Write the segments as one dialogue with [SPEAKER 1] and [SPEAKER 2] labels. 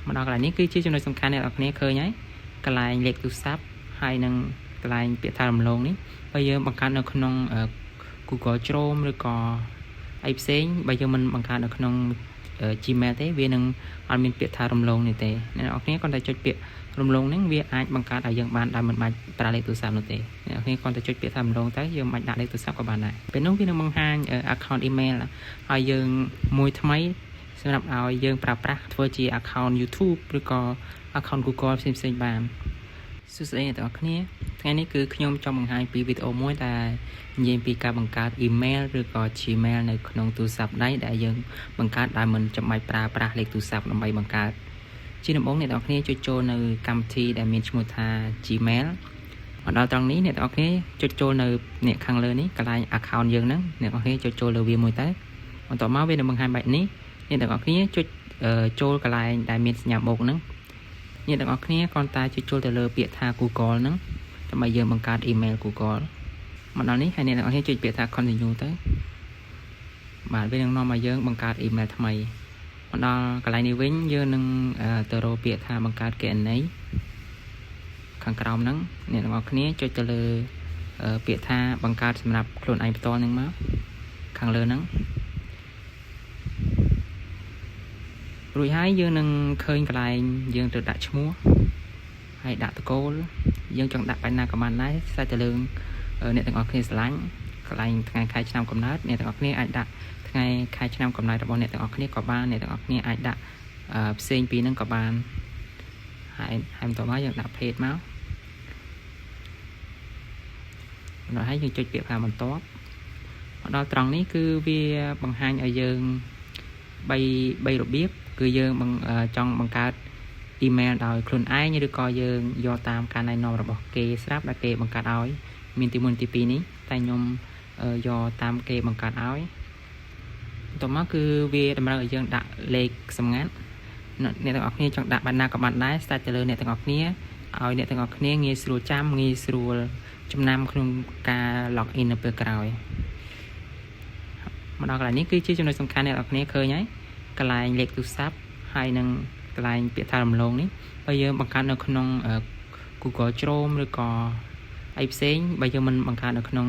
[SPEAKER 1] មកដល់កន្លែងនេះគឺជាចំណុចសំខាន់ដែលអ្នកនរគ្នាឃើញហើយកន្លែងលេខទូរស័ព្ទហើយនឹងកន្លែងពាក្យថារំលងនេះបើយើងបង្កើតនៅក្នុង Google Chrome ឬក៏អីផ្សេងបើយើងមិនបង្កើតនៅក្នុង Gmail ទេវានឹងអត់មានពាក្យថារំលងនេះទេអ្នកនរគ្នាគ្រាន់តែចុចពាក្យរំលងហ្នឹងវាអាចបង្កើតឲ្យយើងបានដោយមិនបាច់ប្រើលេខទូរស័ព្ទនោះទេអ្នកនរគ្នាគ្រាន់តែចុចពាក្យថារំលងទៅយើងមិនបាច់ដាក់លេខទូរស័ព្ទក៏បានដែរពេលនោះវានឹងបង្ហាញ account email ឲ្យយើងមួយថ្មីសម្រាប់ឲ្យយើងប្រើប្រាស់ធ្វើជា account YouTube ឬក៏ account Google ផ្សេងៗបានសួស្តីអ្នកទាំងអស់គ្នាថ្ងៃនេះគឺខ្ញុំចង់បង្ហាញពីវីដេអូមួយដែលនិយាយពីការបង្កើត email ឬក៏ Gmail នៅក្នុងទូរស័ព្ទដៃដែលយើងបង្កើតដោយមិនចាំបាច់ប្រើប្រាស់លេខទូរស័ព្ទដើម្បីបង្កើតជាដំបូងអ្នកទាំងអស់គ្នាចុចចូលនៅកម្មវិធីដែលមានឈ្មោះថា Gmail មកដល់ត្រង់នេះអ្នកទាំងអស់គ្នាចុចចូលនៅនេះខាងលើនេះកន្លែង account យើងហ្នឹងអ្នកទាំងអស់គ្នាចុចចូលលើវាមួយទៅបន្ទាប់មកវានឹងបង្ហាញបែបនេះអ្នកទាំងអស់គ្នាចុចចូលកន្លែងដែលមានសញ្ញាបូកហ្នឹងអ្នកទាំងអស់គ្នាគ្រាន់តែចុចចូលទៅលើពាក្យថា Google ហ្នឹងដើម្បីយើងបង្កើត email Google មកដល់នេះហើយអ្នកទាំងអស់គ្នាចុចពាក្យថា continue ទៅបាទវានឹងនាំឲ្យយើងបង្កើត email ថ្មីមកដល់កន្លែងនេះវិញយើងនឹងទៅរកពាក្យថាបង្កើតគណនីខាងក្រោមហ្នឹងអ្នកទាំងអស់គ្នាចុចទៅលើពាក្យថាបង្កើតសម្រាប់ខ្លួនឯងផ្ទាល់ហ្នឹងមកខាងលើហ្នឹងរួចហើយយើងនឹងឃើញកន្លែងយើងទៅដាក់ឈ្មោះហើយដាក់តកូលយើងចង់ដាក់បែបណាក៏បានដែរស្អាតទៅលើអ្នកទាំងអស់គ្នាស្រឡាញ់កន្លែងថ្ងៃខែឆ្នាំកំណើតអ្នកទាំងអស់គ្នាអាចដាក់ថ្ងៃខែឆ្នាំកំណើតរបស់អ្នកទាំងអស់គ្នាក៏បានអ្នកទាំងអស់គ្នាអាចដាក់ផ្សេងពីហ្នឹងក៏បានហើយបន្តមកយើងដាក់ភេទមកដល់ហើយយើងចុចពាក្យថាបន្ទាប់មកដល់ត្រង់នេះគឺវាបង្ហាញឲ្យយើង3របៀបគឺយើងចង់បង្កើត email ដោយខ្លួនឯងឬក៏យើងយកតាមការណែនាំរបស់គេស្រាប់ដែលគេបង្កើតឲ្យមានទី1ទី2នេះតែខ្ញុំយកតាមគេបង្កើតឲ្យបន្ទាប់មកគឺវាតម្រូវឲ្យយើងដាក់លេខសម្ងាត់អ្នកទាំងអស់គ្នាចង់ដាក់បែបណាក៏បានដែរស្ថិតទៅលើអ្នកទាំងអស់គ្នាឲ្យអ្នកទាំងអស់គ្នាងាយស្រួលចាំងាយស្រួលចំណាំក្នុងការ log in នៅពេលក្រោយមកដល់កន្លែងនេះគឺជាចំណុចសំខាន់អ្នកទាំងអស់គ្នាឃើញហើយកន្លែងលេខទូរស័ព្ទហើយនឹងកន្លែងពាក្យថារំលងនេះបើយើងបង្កើតនៅក្នុង Google Chrome ឬក៏អីផ្សេងបើយើងមិនបង្កើតនៅក្នុង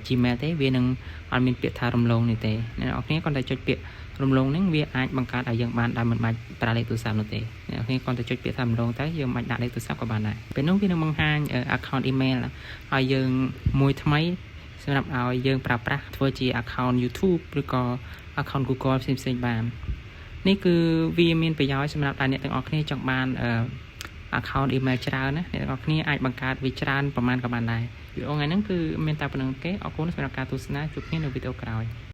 [SPEAKER 1] Gmail ទេវានឹងអត់មានពាក្យថារំលងនេះទេអ្នកនរគ្នាគ្រាន់តែចុចពាក្យរំលងហ្នឹងវាអាចបង្កើតឲ្យយើងបានដោយមិនបាច់ប្រើលេខទូរស័ព្ទនោះទេអ្នកនរគ្នាគ្រាន់តែចុចពាក្យថារំលងទៅយើងមិនបាច់ដាក់លេខទូរស័ព្ទក៏បានដែរពេលនោះវានឹងបង្ហាញ account email ឲ្យយើងមួយថ្មីសម្រាប់ឲ្យយើងប្រើប្រាស់ធ្វើជា account YouTube ឬក៏ account Google ផ្សេងៗបាននេះគឺវាមានប្រយោជន៍សម្រាប់តែអ្នកទាំងអស់គ្នាចង់បានaccount email ច្រើនណាអ្នកទាំងអស់គ្នាអាចបង្កើតវាច្រើនប្រហែលក៏បានដែរវីដេអូថ្ងៃហ្នឹងគឺមានតែប៉ុណ្្នឹងទេអរគុណសម្រាប់ការទស្សនាជួបគ្នានៅវីដេអូក្រោយ